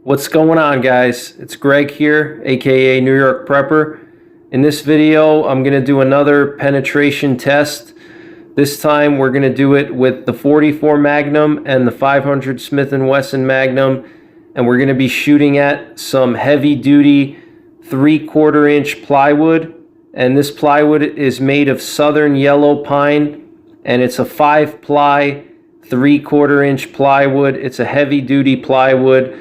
What's going on, guys? It's Greg here, aka New York Prepper. In this video, I'm going to do another penetration test. This time we're going to do it with the 44 Magnum and the 500 Smith & Wesson Magnum, and we're going to be shooting at some heavy-duty 3/4 inch plywood. And this plywood is made of southern yellow pine, and it's a 5-ply 3/4 inch plywood. It's a heavy-duty plywood,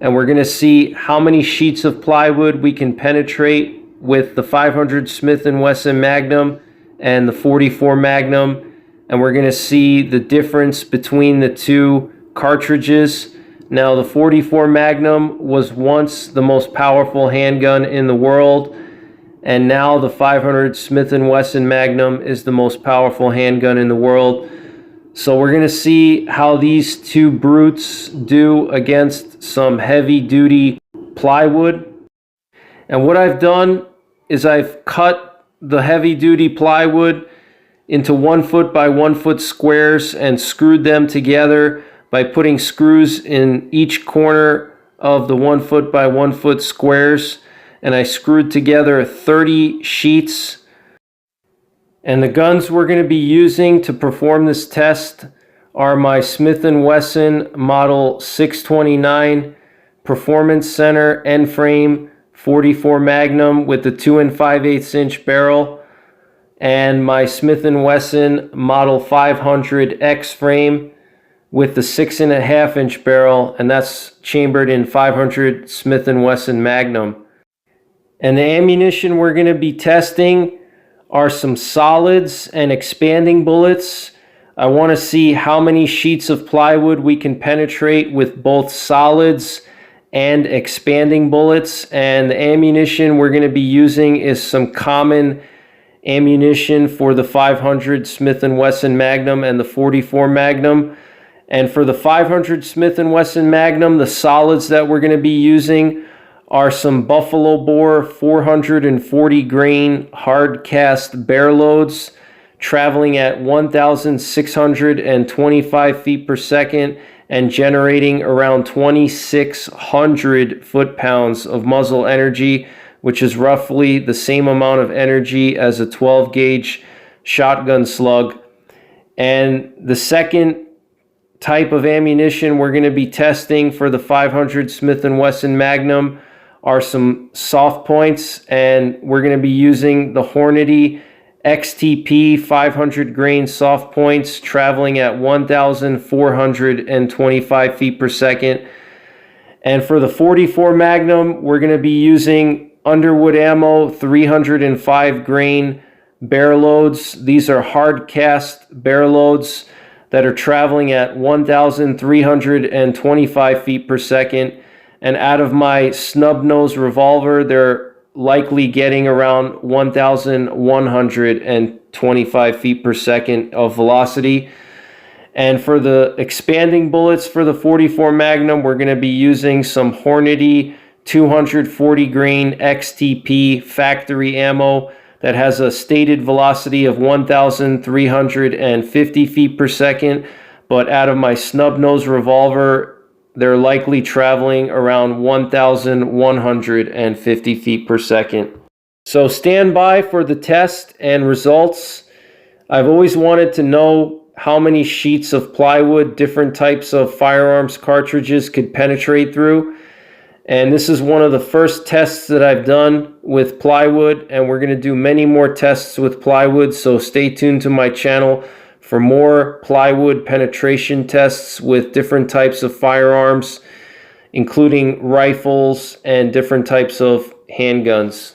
and we're going to see how many sheets of plywood we can penetrate with the 500 Smith & Wesson Magnum and the 44 Magnum, and we're going to see the difference between the two cartridges. Now, the 44 Magnum was once the most powerful handgun in the world, and now the 500 Smith & Wesson Magnum is the most powerful handgun in the world. So we're going to see how these two brutes do against some heavy-duty plywood. And what I've done is I've cut the heavy-duty plywood into 1 foot by 1 foot squares and screwed them together by putting screws in each corner of the 1 foot by 1 foot squares. And I screwed together 30 sheets. And the guns we're going to be using to perform this test are my Smith & Wesson Model 629 Performance Center N-Frame 44 Magnum with the 2 5/8 inch barrel, and my Smith & Wesson Model 500 X-Frame with the 6.5 inch barrel, and that's chambered in 500 Smith & Wesson Magnum. And the ammunition we're going to be testing are some solids and expanding bullets. I want to see how many sheets of plywood we can penetrate with both solids and expanding bullets. And the ammunition we're going to be using is some common ammunition for the 500 Smith & Wesson Magnum and the 44 Magnum. And for the 500 Smith & Wesson Magnum, the solids that we're going to be using are some Buffalo Bore 440 grain hardcast bear loads traveling at 1,625 feet per second and generating around 2,600 foot-pounds of muzzle energy, which is roughly the same amount of energy as a 12-gauge shotgun slug. And the second type of ammunition we're going to be testing for the 500 Smith & Wesson Magnum are some soft points, and we're going to be using the Hornady XTP 500 grain soft points traveling at 1,425 feet per second. And for the 44 Magnum, we're going to be using Underwood Ammo 305 grain bear loads. These are hardcast bear loads that are traveling at 1,325 feet per second. And out of my snub-nosed revolver, they're likely getting around 1,125 feet per second of velocity. And for the expanding bullets for the 44 Magnum, we're going to be using some Hornady 240 grain XTP factory ammo that has a stated velocity of 1,350 feet per second. But out of my snub-nosed revolver, they're likely traveling around 1,150 feet per second. So stand by for the test and results. I've always wanted to know how many sheets of plywood different types of firearms cartridges could penetrate through. And this is one of the first tests that I've done with plywood, and we're going to do many more tests with plywood, so stay tuned to my channel for more plywood penetration tests with different types of firearms, including rifles and different types of handguns.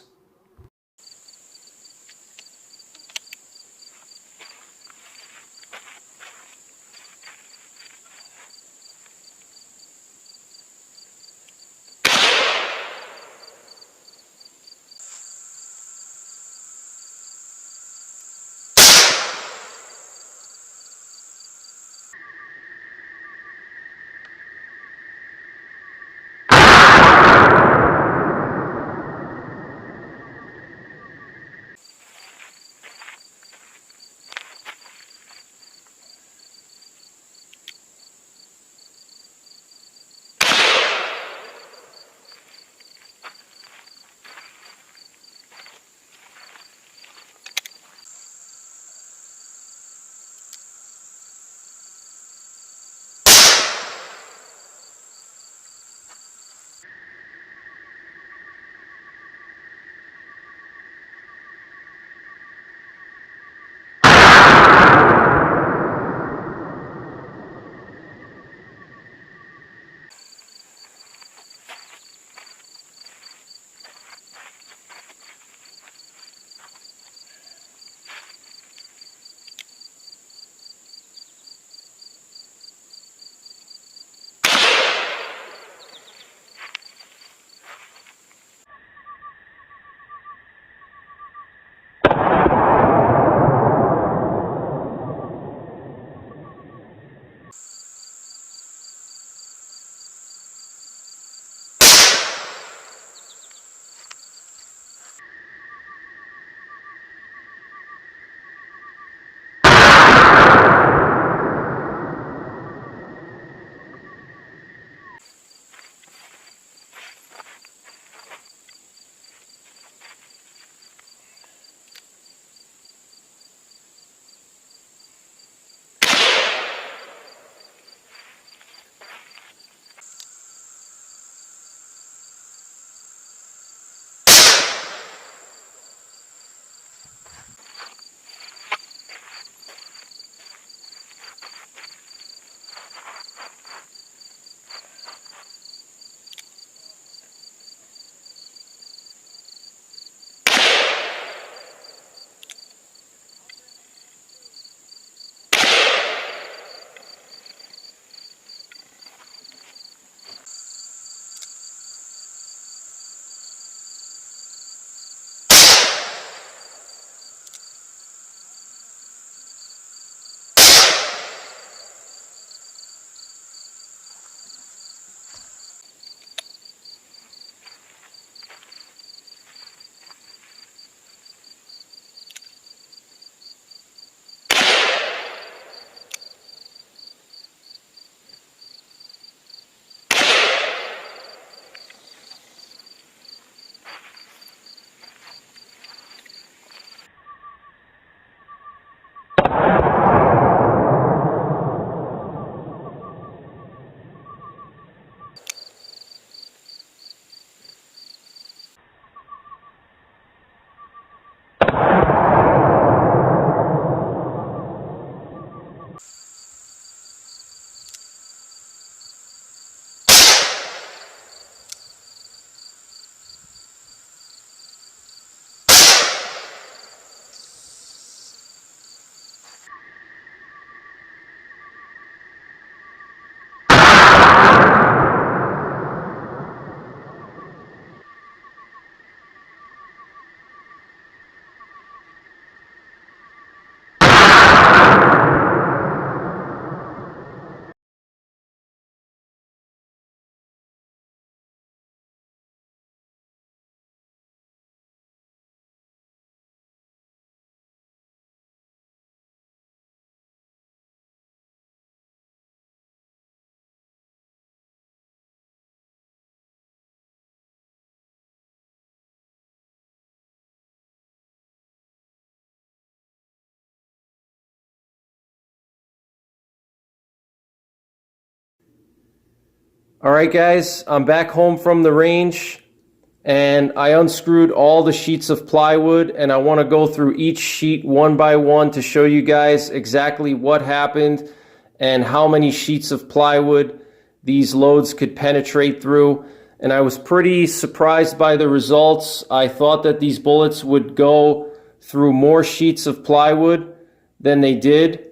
All right, guys, I'm back home from the range and I unscrewed all the sheets of plywood, and I want to go through each sheet one by one to show you guys exactly what happened and how many sheets of plywood these loads could penetrate through. And I was pretty surprised by the results. I thought that these bullets would go through more sheets of plywood than they did.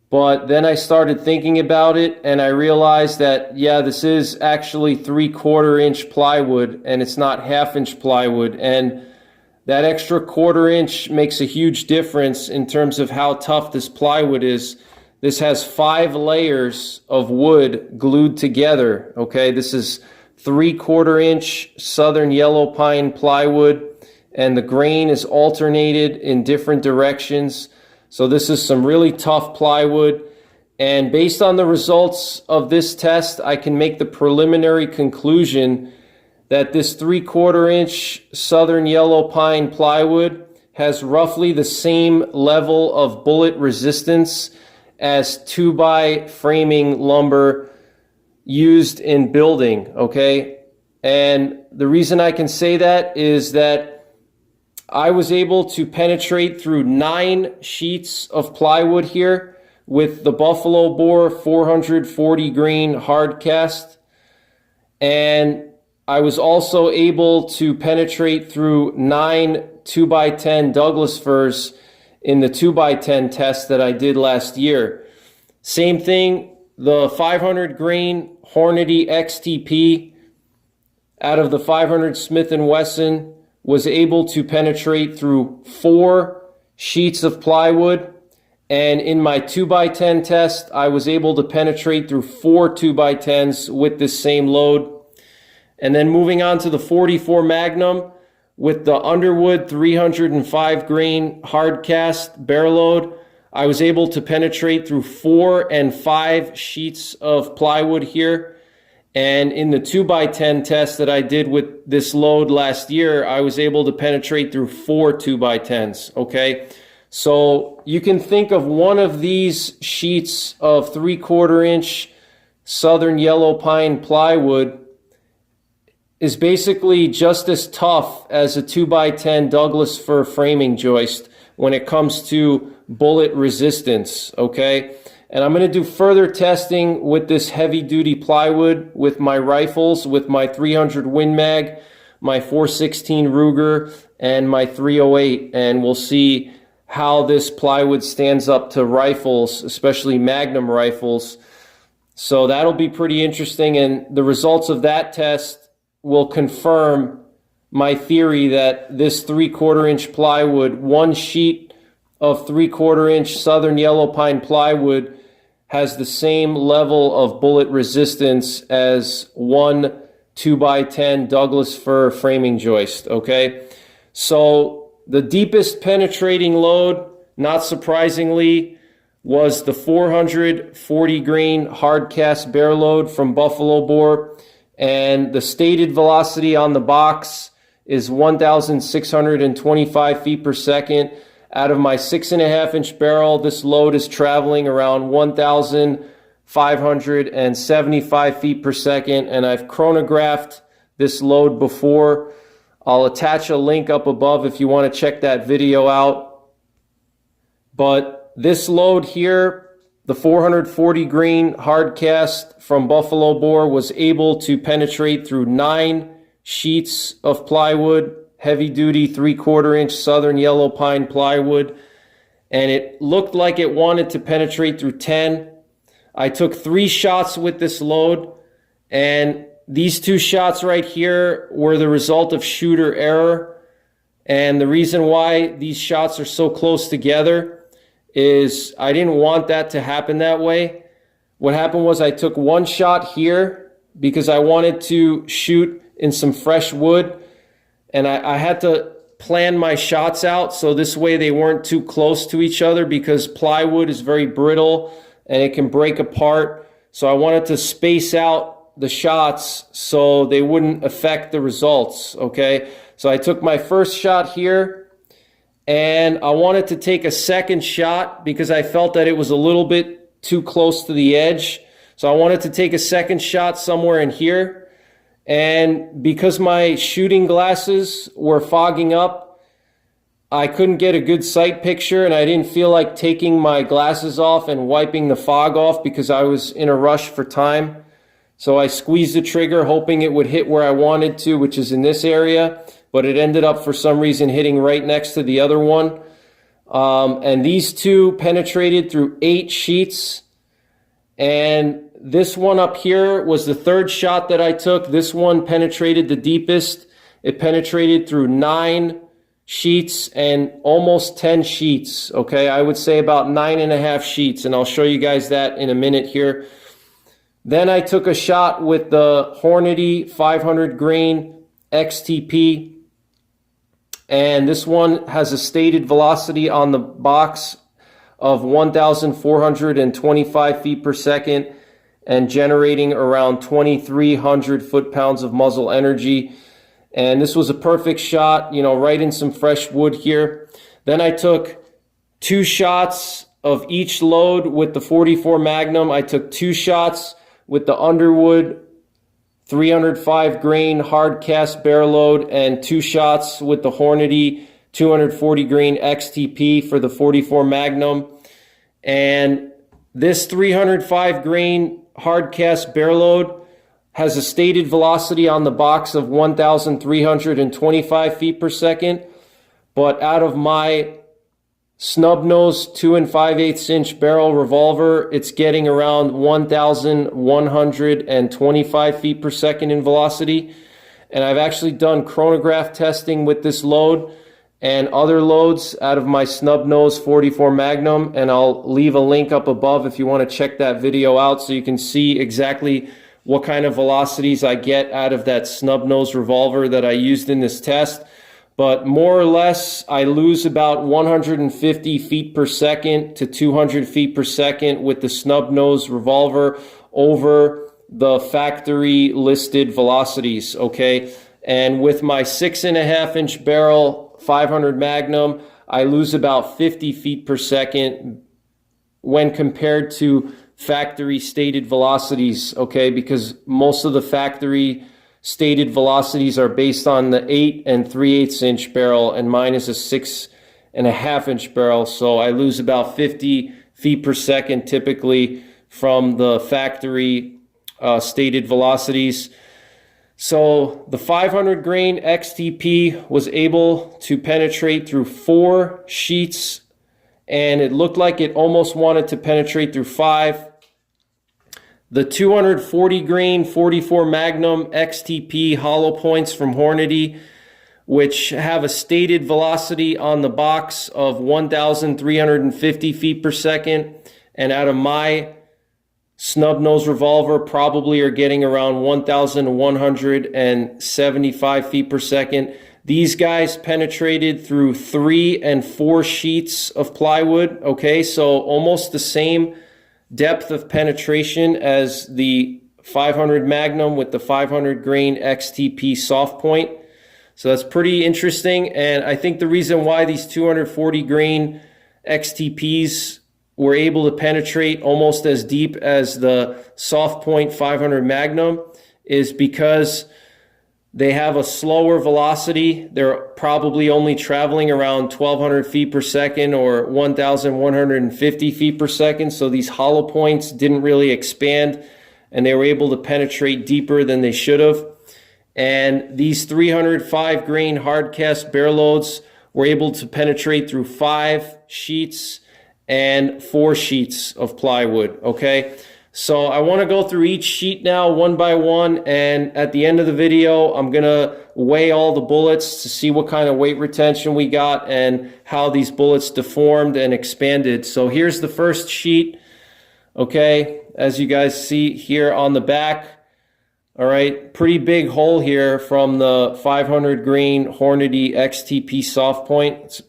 But then I started thinking about it and I realized that, yeah, this is actually 3/4 inch plywood and it's not 1/2 inch plywood. And that extra 1/4 inch makes a huge difference in terms of how tough this plywood is. This has 5 layers of wood glued together, okay? This is 3/4 inch southern yellow pine plywood, and the grain is alternated in different directions. So this is some really tough plywood, and based on the results of this test, I can make the preliminary conclusion that this 3/4 inch southern yellow pine plywood has roughly the same level of bullet resistance as 2x framing lumber used in building, okay? And the reason I can say that is that I was able to penetrate through 9 sheets of plywood here with the Buffalo Bore 440 grain hardcast, and I was also able to penetrate through 9 2x10 Douglas firs in the 2x10 test that I did last year. Same thing, the 500 grain Hornady XTP out of the 500 Smith & Wesson was able to penetrate through 4 sheets of plywood, and in my 2x10 test I was able to penetrate through 4 2x10s with this same load. And then moving on to the 44 Magnum with the Underwood 305 grain hardcast bare load, I was able to penetrate through 4 and 5 sheets of plywood here. And in the 2x10 test that I did with this load last year, I was able to penetrate through 4 2x10s, okay? So you can think of one of these sheets of 3/4 inch southern yellow pine plywood is basically just as tough as a 2x10 Douglas fir framing joist when it comes to bullet resistance, okay? And I'm going to do further testing with this heavy duty plywood with my rifles, with my 300 Win Mag, my 416 Ruger, and my 308. And we'll see how this plywood stands up to rifles, especially Magnum rifles. So that'll be pretty interesting. And the results of that test will confirm my theory that this 3/4 inch plywood, 1 sheet of 3/4 inch southern yellow pine plywood, has the same level of bullet resistance as 1 2x10 Douglas fir framing joist, okay? So the deepest penetrating load, not surprisingly, was the 440 grain hardcast bare load from Buffalo Bore, and the stated velocity on the box is 1,625 feet per second. Out of my 6.5 inch barrel, this load is traveling around 1,575 feet per second, and I've chronographed this load before. I'll attach a link up above if you want to check that video out. But this load here, the 440 grain hardcast from Buffalo Bore, was able to penetrate through 9 sheets of plywood, heavy duty 3/4 inch southern yellow pine plywood, and it looked like it wanted to penetrate through 10. I took 3 shots with this load, and these 2 shots right here were the result of shooter error. And the reason why these shots are so close together is I didn't want that to happen that way. What happened was I took 1 shot here because I wanted to shoot in some fresh wood, and I had to plan my shots out so this way they weren't too close to each other, because plywood is very brittle and it can break apart. So I wanted to space out the shots so they wouldn't affect the results, okay? So I took my first shot here, and I wanted to take a second shot because I felt that it was a little bit too close to the edge. So I wanted to take a second shot somewhere in here. And because my shooting glasses were fogging up, I couldn't get a good sight picture, and I didn't feel like taking my glasses off and wiping the fog off because I was in a rush for time. So I squeezed the trigger hoping it would hit where I wanted to, which is in this area, but it ended up for some reason hitting right next to the other one. And these two penetrated through 8 sheets. And this one up here was the third shot that I took. This one penetrated the deepest. It penetrated through 9 sheets and almost 10 sheets. Okay, I would say about 9.5 sheets, and I'll show you guys that in a minute here. Then I took a shot with the Hornady 500 grain XTP, and this one has a stated velocity on the box of 1,425 feet per second and generating around 2,300 foot-pounds of muzzle energy. And this was a perfect shot, you know, right in some fresh wood here. Then I took 2 shots of each load with the 44 Magnum. I took 2 shots with the Underwood 305 grain hardcast barrel load and 2 shots with the Hornady 240 grain XTP for the 44 Magnum. And this 305 grain hardcast barrel load has a stated velocity on the box of 1,325 feet per second, but out of my snub-nosed 2 5/8 inch barrel revolver, it's getting around 1,125 feet per second in velocity. And I've actually done chronograph testing with this load and other loads out of my snub-nosed 44 Magnum, and I'll leave a link up above if you want to check that video out so you can see exactly what kind of velocities I get out of that snub-nosed revolver that I used in this test. But more or less, I lose about 150 feet per second to 200 feet per second with the snub-nosed revolver over the factory listed velocities, okay? And with my 6.5 inch barrel 500 Magnum, I lose about 50 feet per second when compared to factory stated velocities, okay? Because most of the factory stated velocities are based on the 8 3/8 inch barrel, and mine is a 6.5 inch barrel. So I lose about 50 feet per second typically from the factory stated velocities. So the 500 grain XTP was able to penetrate through 4 sheets, and it looked like it almost wanted to penetrate through 5. The 240 grain 44 Magnum XTP hollow points from Hornady, which have a stated velocity on the box of 1,350 feet per second, and out of my snub-nosed revolver probably are getting around 1,175 feet per second. These guys penetrated through 3 and 4 sheets of plywood, okay? So almost the same depth of penetration as the 500 Magnum with the 500 grain XTP soft point. So that's pretty interesting. And I think the reason why these 240 grain XTPs were able to penetrate almost as deep as the soft point 500 Magnum is because they have a slower velocity. They're probably only traveling around 1,200 feet per second or 1,150 feet per second. So these hollow points didn't really expand, and they were able to penetrate deeper than they should have. And these 305 grain hardcast barrel loads were able to penetrate through 5 sheets and 4 sheets of plywood, okay? So I want to go through each sheet now one by one, and at the end of the video I'm going to weigh all the bullets to see what kind of weight retention we got and how these bullets deformed and expanded. So here's the first sheet, okay, as you guys see here on the back. All right, pretty big hole here from the 500 grain Hornady XTP soft point. It's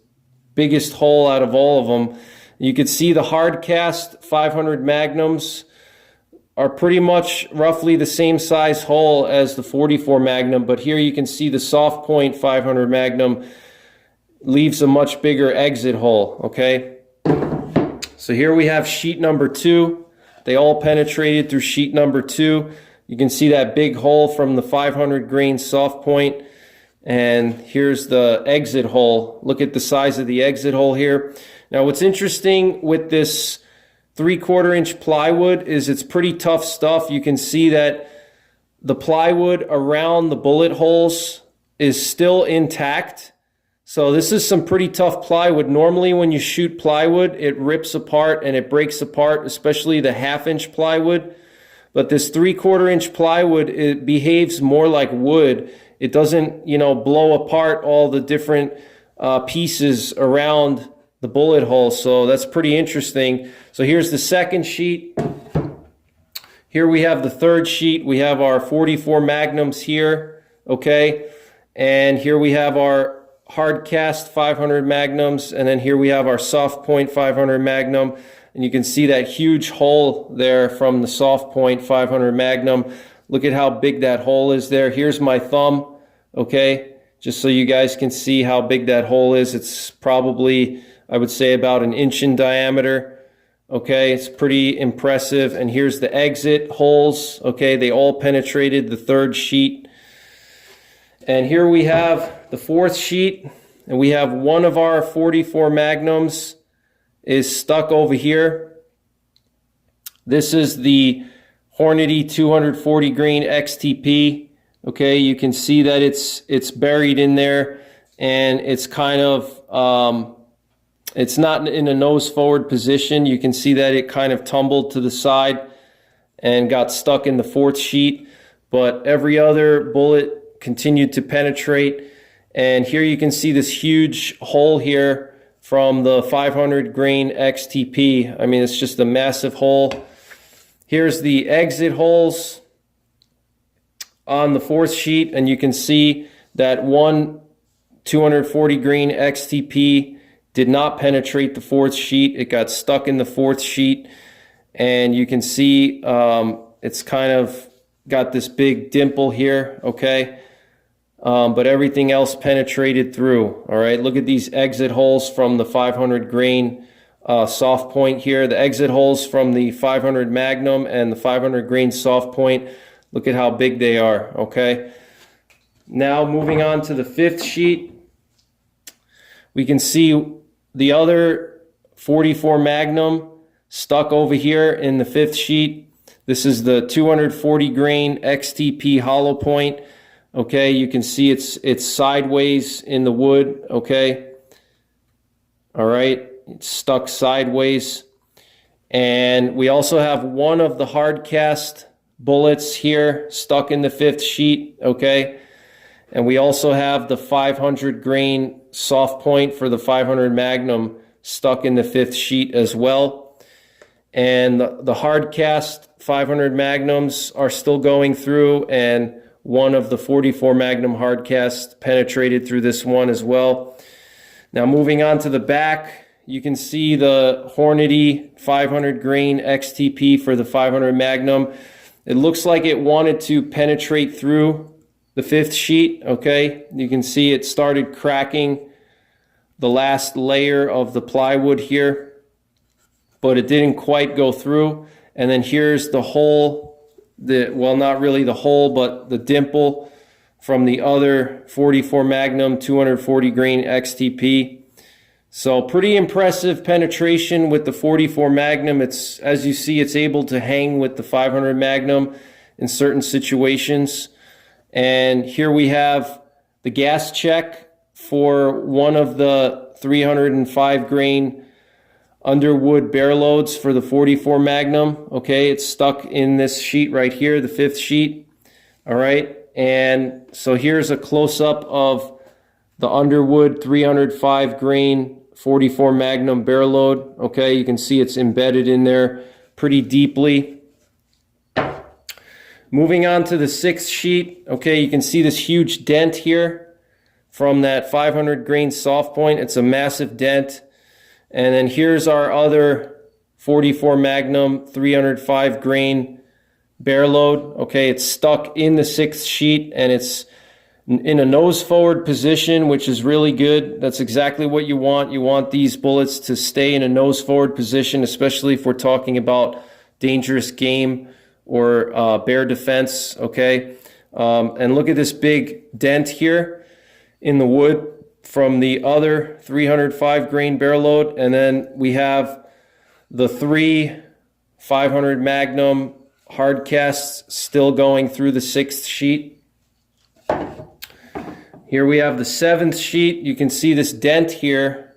biggest hole out of all of them. You can see the hardcast 500 Magnums are pretty much roughly the same size hole as the 44 Magnum, but here you can see the soft point 500 Magnum leaves a much bigger exit hole, okay? So here we have sheet number 2. They all penetrated through sheet number 2. You can see that big hole from the 500 grain soft point. And here's the exit hole. Look at the size of the exit hole here. Now what's interesting with this 3/4 inch plywood is it's pretty tough stuff. You can see that the plywood around the bullet holes is still intact. So this is some pretty tough plywood. Normally when you shoot plywood, it rips apart and it breaks apart, especially the 1/2 inch plywood. But this 3/4 inch plywood, it behaves more like wood. It doesn't, blow apart all the different pieces around the bullet hole. So that's pretty interesting. So here's the second sheet. Here we have the third sheet. We have our 44 Magnums here, okay? And here we have our hardcast 500 Magnums, and then here we have our soft point 500 Magnum. And you can see that huge hole there from the soft point 500 Magnum. Look at how big that hole is there. Here's my thumb, okay? Just so you guys can see how big that hole is. It's probably, I would say, about 1 inch in diameter. Okay, it's pretty impressive. And here's the exit holes. Okay, they all penetrated the third sheet. And here we have the fourth sheet. And we have one of our 44 Magnums is stuck over here. This is the Hornady 240 grain XTP. Okay, you can see that it's buried in there, and it's kind of it's not in a nose forward position. You can see that it kind of tumbled to the side and got stuck in the fourth sheet, but every other bullet continued to penetrate. And here you can see this huge hole here from the 500 grain XTP. I mean, it's just a massive hole. Here's the exit holes on the fourth sheet, and you can see that one 240 grain XTP did not penetrate the fourth sheet. It got stuck in the fourth sheet, and you can see it's kind of got this big dimple here, okay? But everything else penetrated through. All right, look at these exit holes from the 500 grain soft point here. The exit holes from the 500 Magnum and the 500 grain soft point. Look at how big they are, okay? Now moving on to the fifth sheet, we can see the other 44 Magnum stuck over here in the fifth sheet. This is the 240 grain XTP hollow point. Okay, you can see it's sideways in the wood, okay? All right, it's stuck sideways. And we also have one of the hardcast bullets here stuck in the fifth sheet, okay? And we also have the 500 grain soft point for the 500 Magnum stuck in the fifth sheet as well. And the hardcast 500 Magnums are still going through, and one of the 44 Magnum hardcast penetrated through this one as well. Now moving on to the back, you can see the Hornady 500 grain XTP for the 500 Magnum. It looks like it wanted to penetrate through the fifth sheet, okay? You can see it started cracking the last layer of the plywood here, but it didn't quite go through. And then here's the hole, well, not really the hole, but the dimple from the other 44 Magnum 240 grain XTP. So pretty impressive penetration with the 44 Magnum. It's, as you see, it's able to hang with the 500 Magnum in certain situations. And here we have the gas check for one of the 305 grain underwood bare loads for the 44 Magnum. Okay, it's stuck in this sheet right here, the fifth sheet. All right, and so here's a close-up of the underwood 305 grain 44 Magnum bare load. Okay, you can see it's embedded in there pretty deeply. Moving on to the sixth sheet, okay, you can see this huge dent here from that 500 grain soft point. It's a massive dent. And then here's our other 44 Magnum 305 grain bare load. Okay, it's stuck in the sixth sheet, and it's in a nose forward position, which is really good. That's exactly what you want. You want these bullets to stay in a nose forward position, especially if we're talking about dangerous game or bear defense, okay? And look at this big dent here in the wood from the other 305 grain barrel load. And then we have the 3 500 Magnum hard casts still going through the 6th sheet. Here we have the 7th sheet. You can see this dent here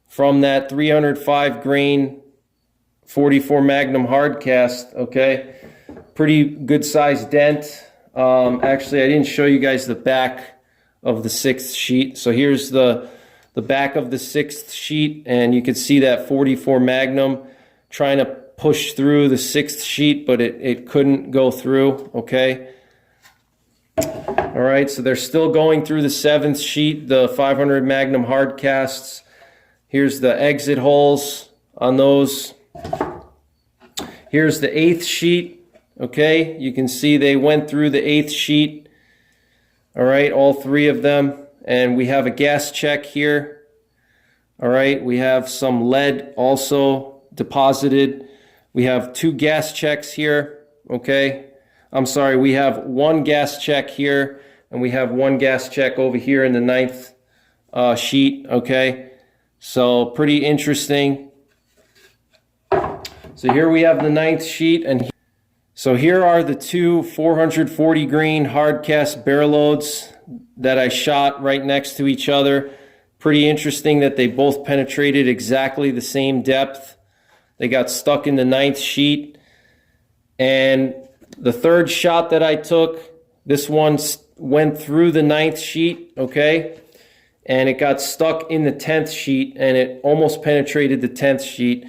from that 305 grain 44 Magnum hard cast, okay? Pretty good sized dent. Actually, I didn't show you guys the back of the 6th sheet. So here's the back of the 6th sheet, and you can see that 44 Magnum trying to push through the 6th sheet, but it couldn't go through, okay? All right, so they're still going through the 7th sheet, the 500 Magnum hard casts. Here's the exit holes on those. Here's the 8th sheet. Okay, you can see they went through the 8th sheet. All right, all 3 of them. And we have a gas check here. All right, we have some lead also deposited. We have 2 gas checks here. Okay, I'm sorry, we have 1 gas check here, and we have 1 gas check over here in the 9th sheet. Okay, so pretty interesting. So here we have the 9th sheet, and so here are the 2 440 grain hard cast barrel loads that I shot right next to each other. Pretty interesting that they both penetrated exactly the same depth. They got stuck in the 9th sheet. And the 3rd shot that I took, this one went through the 9th sheet, okay? And it got stuck in the 10th sheet, and it almost penetrated the 10th sheet.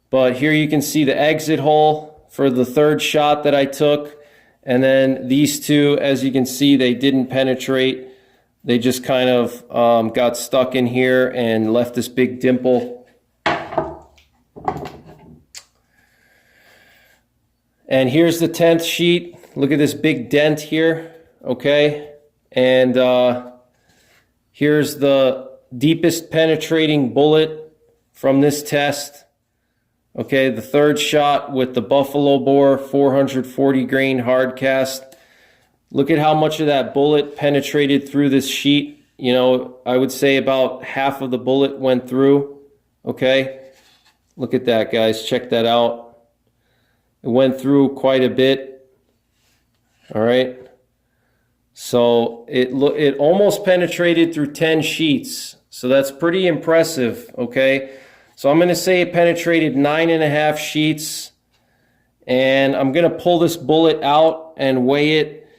But here you can see the exit hole for the 3rd shot that I took. And then these 2, as you can see, they didn't penetrate. They just kind of got stuck in here and left this big dimple. And here's the 10th sheet. Look at this big dent here, okay? And here's the deepest penetrating bullet from this test. Okay, the 3rd shot with the Buffalo Bore 440 grain hard cast. Look at how much of that bullet penetrated through this sheet. You know, I would say about half of the bullet went through. Okay, look at that, guys. Check that out. It went through quite a bit. All right. So it almost penetrated through 10 sheets. So that's pretty impressive, okay? So I'm going to say it penetrated 9.5 sheets, and I'm going to pull this bullet out and weigh it,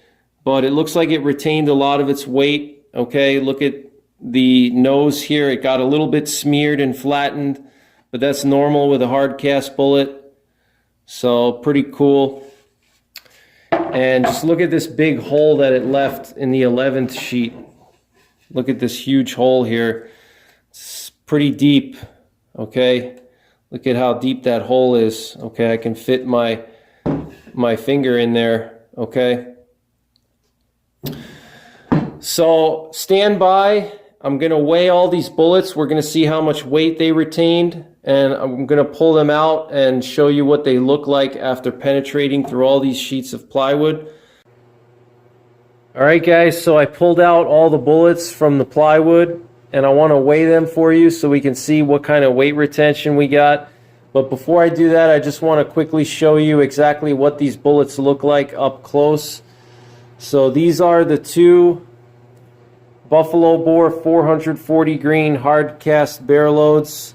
but it looks like it retained a lot of its weight. Okay, look at the nose here. It got a little bit smeared and flattened, but that's normal with a hard cast bullet. So pretty cool. And just look at this big hole that it left in the 11th sheet. Look at this huge hole here. It's pretty deep. Okay, look at how deep that hole is. Okay, I can fit my finger in there. Okay, so stand by. I'm going to weigh all these bullets. We're going to see how much weight they retained, and I'm going to pull them out and show you what they look like after penetrating through all these sheets of plywood. All right, guys, so I pulled out all the bullets from the plywood, and I want to weigh them for you so we can see what kind of weight retention we got. But before I do that, I just want to quickly show you exactly what these bullets look like up close. So these are the 2 Buffalo Bore 440 grain hard cast barrel loads.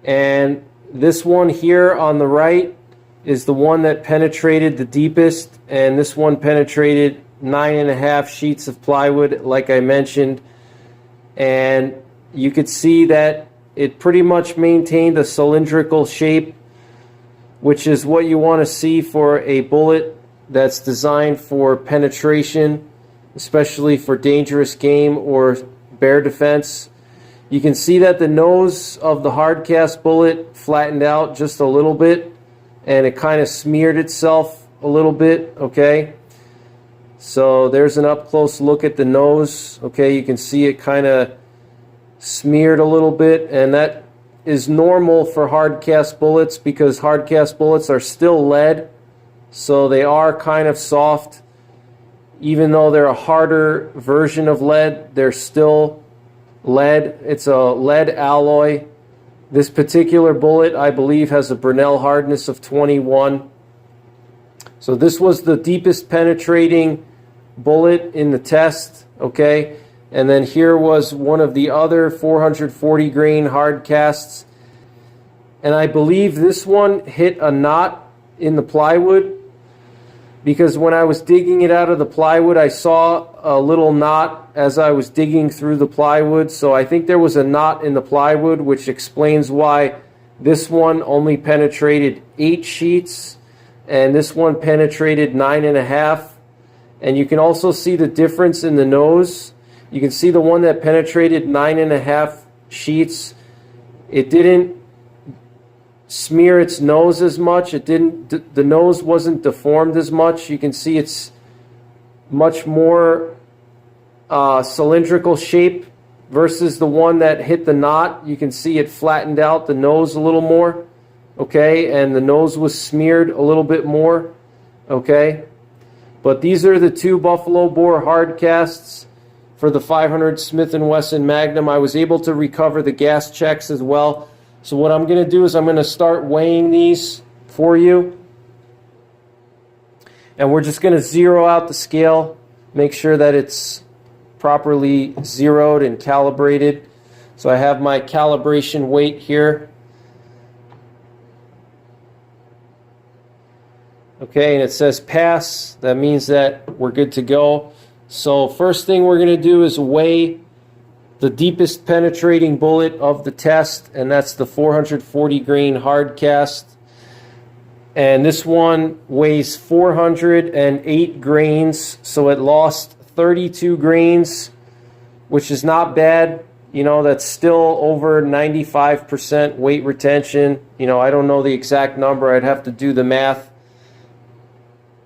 And this one here on the right is the one that penetrated the deepest, and this one penetrated 9.5 sheets of plywood, like I mentioned. And you could see that it pretty much maintained a cylindrical shape, which is what you want to see for a bullet that's designed for penetration, especially for dangerous game or bear defense. You can see that the nose of the hard cast bullet flattened out just a little bit, and it kind of smeared itself a little bit, okay? So there's an up close look at the nose. Okay, you can see it kind of smeared a little bit, and that is normal for hardcast bullets because hardcast bullets are still lead, so they are kind of soft. Even though they're a harder version of lead, they're still lead. It's a lead alloy. This particular bullet, I believe, has a Bresnell hardness of 21. So this was the deepest penetrating bullet in the test, okay? And then here was one of the other 440 grain hard casts. And I believe this one hit a knot in the plywood, because when I was digging it out of the plywood, I saw a little knot as I was digging through the plywood. So I think there was a knot in the plywood, which explains why this one only penetrated 8 sheets and this one penetrated 9.5. And you can also see the difference in the nose. You can see the one that penetrated 9.5 sheets, it didn't smear its nose as much. The nose wasn't deformed as much. You can see it's much more cylindrical shape versus the one that hit the knot. You can see it flattened out the nose a little more, okay, and the nose was smeared a little bit more, okay. But these are the two buffalo bore hard casts for the 500 Smith & Wesson Magnum. I was able to recover the gas checks as well. So what I'm going to do is I'm going to start weighing these for you. And we're just going to zero out the scale, make sure that it's properly zeroed and calibrated. So I have my calibration weight here. Okay, and it says pass. That means that we're good to go. So first thing we're going to do is weigh the deepest penetrating bullet of the test, and that's the 440 grain hard cast. And this one weighs 408 grains, so it lost 32 grains, which is not bad. You know, that's still over 95% weight retention. You know, I don't know the exact number. I'd have to do the math.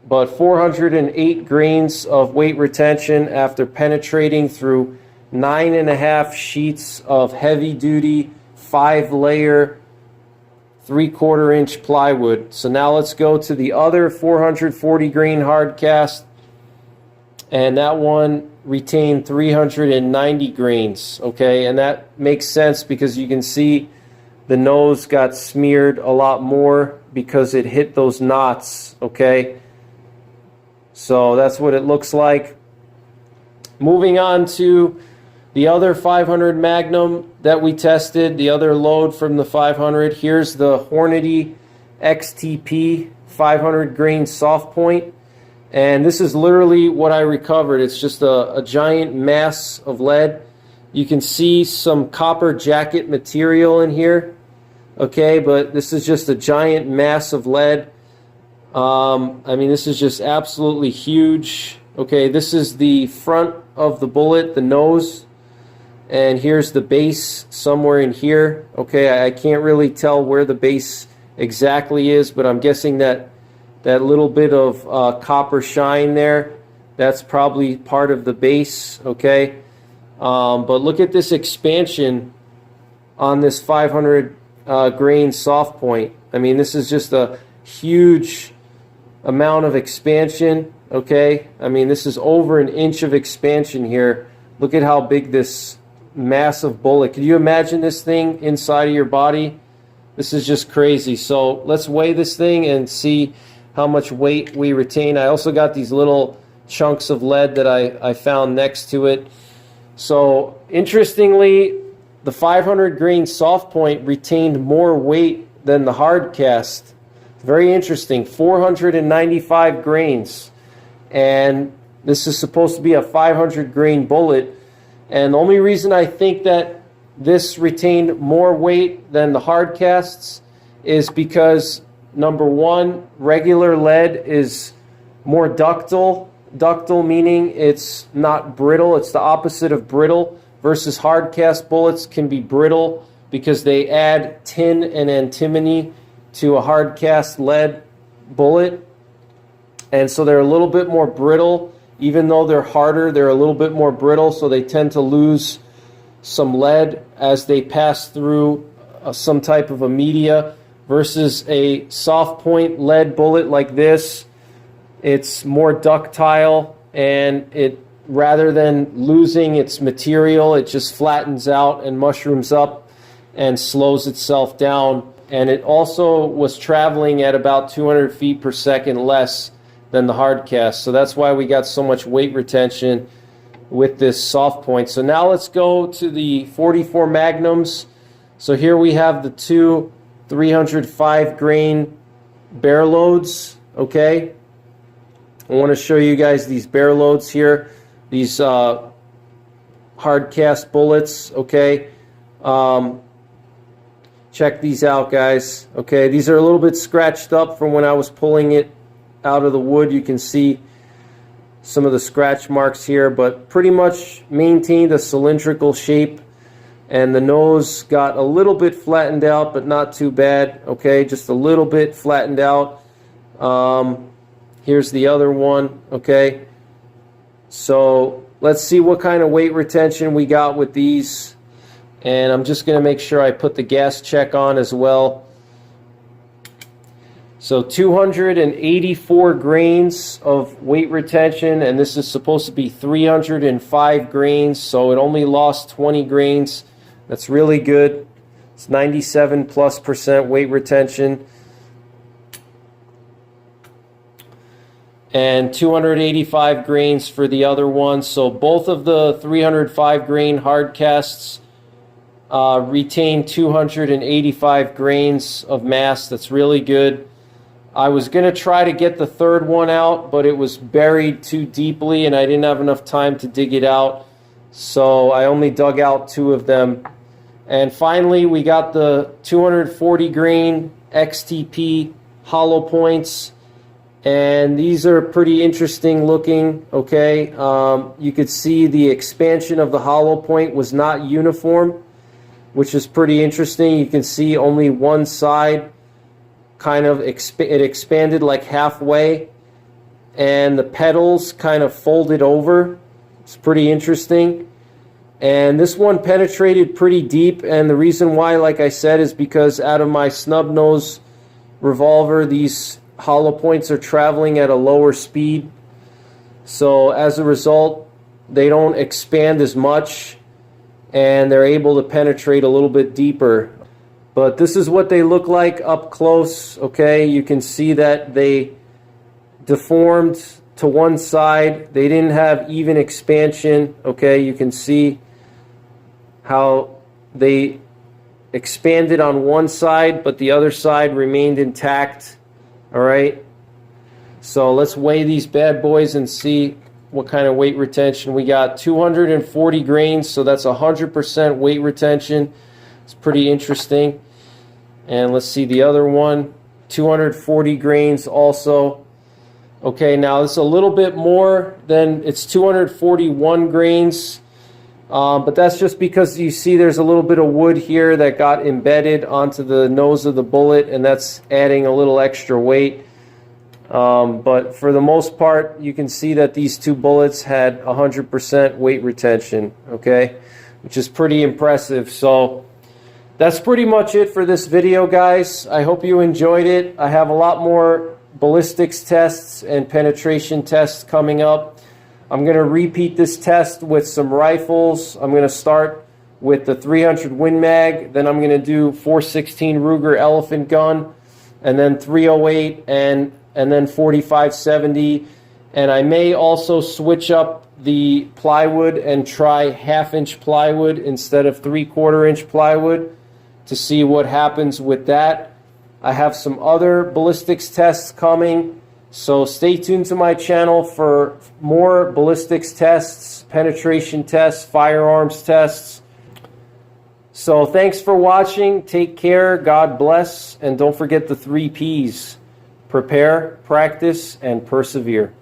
But 408 grains of weight retention after penetrating through 9.5 sheets of heavy-duty 5-layer 3/4 inch plywood. So now let's go to the other 440 grain hard cast, and that one retained 390 grains, okay, and that makes sense because you can see the nose got smeared a lot more because it hit those knots, okay. So that's what it looks like. Moving on to the other 500 Magnum that we tested, the other load from the 500. Here's the Hornady XTP 500 grain soft point. And this is literally what I recovered. It's just a giant mass of lead. You can see some copper jacket material in here. Okay, but this is just a giant mass of lead. I mean, this is just absolutely huge. Okay, this is the front of the bullet, the nose, and here's the base somewhere in here. Okay, I can't really tell where the base exactly is, but I'm guessing that that little bit of copper shine there, that's probably part of the base. Okay, but look at this expansion on this 500 grain soft point. I mean, this is just a huge amount of expansion, okay? I mean, this is over an inch of expansion here. Look at how big this massive bullet. Could you imagine this thing inside of your body? This is just crazy. So let's weigh this thing and see how much weight we retain. I also got these little chunks of lead that I found next to it. So interestingly, the 500 grain soft point retained more weight than the hard cast. Very interesting, 495 grains, and this is supposed to be a 500 grain bullet, and the only reason I think that this retained more weight than the hard casts is because, number one, regular lead is more ductile. Ductile meaning it's not brittle, it's the opposite of brittle, versus hard cast bullets can be brittle because they add tin and antimony to a hard cast lead bullet, and so they're a little bit more brittle. Even though they're harder, they're a little bit more brittle, so they tend to lose some lead as they pass through some type of a media versus a soft point lead bullet like this. It's more ductile, and it, rather than losing its material, it just flattens out and mushrooms up and slows itself down. And it also was traveling at about 200 feet per second less than the hardcast. So that's why we got so much weight retention with this soft point. So now let's go to the 44 Magnums. So here we have the two 305 grain bear loads, okay? I want to show you guys these bear loads here, these hard cast bullets, okay? Check these out, guys, okay? These are a little bit scratched up from when I was pulling it out of the wood. You can see some of the scratch marks here, but pretty much maintained a cylindrical shape, and the nose got a little bit flattened out, but not too bad, okay? Just a little bit flattened out. Here's the other one, okay? So let's see what kind of weight retention we got with these. And I'm just going to make sure I put the gas check on as well. So 284 grains of weight retention, and this is supposed to be 305 grains, so it only lost 20 grains. That's really good. It's 97+% weight retention. And 285 grains for the other one. So both of the 305 grain hard casts retain 285 grains of mass. That's really good. I was going to try to get the third one out, but it was buried too deeply and I didn't have enough time to dig it out. So I only dug out two of them. And finally, we got the 240 grain XTP hollow points. And these are pretty interesting looking, okay? You could see the expansion of the hollow point was not uniform, which is pretty interesting. You can see only one side kind of it expanded like halfway, and the petals kind of folded over. It's pretty interesting. And this one penetrated pretty deep, and the reason why, like I said, is because out of my snub-nosed revolver, these hollow points are traveling at a lower speed. So as a result, they don't expand as much, and they're able to penetrate a little bit deeper. But this is what they look like up close, okay? You can see that they deformed to one side. They didn't have even expansion, okay? You can see how they expanded on one side, but the other side remained intact, all right? So let's weigh these bad boys and see what kind of weight retention we got. 240 grains, so that's 100% weight retention. It's pretty interesting. And let's see the other one, 240 grains also. Okay, now it's a little bit more than, it's 241 grains, but that's just because you see there's a little bit of wood here that got embedded onto the nose of the bullet, and that's adding a little extra weight. But for the most part, you can see that these two bullets had 100% weight retention, okay, which is pretty impressive. So that's pretty much it for this video, guys. I hope you enjoyed it. I have a lot more ballistics tests and penetration tests coming up. I'm going to repeat this test with some rifles. I'm going to start with the 300 Win Mag, then I'm going to do 416 Ruger Elephant Gun, and then 308 and then 4570. And I may also switch up the plywood and try 1/2 inch plywood instead of 3/4 inch plywood to see what happens with that. I have some other ballistics tests coming, so stay tuned to my channel for more ballistics tests, penetration tests, firearms tests. So thanks for watching. Take care. God bless. And don't forget the 3 Ps. Prepare, practice, and persevere.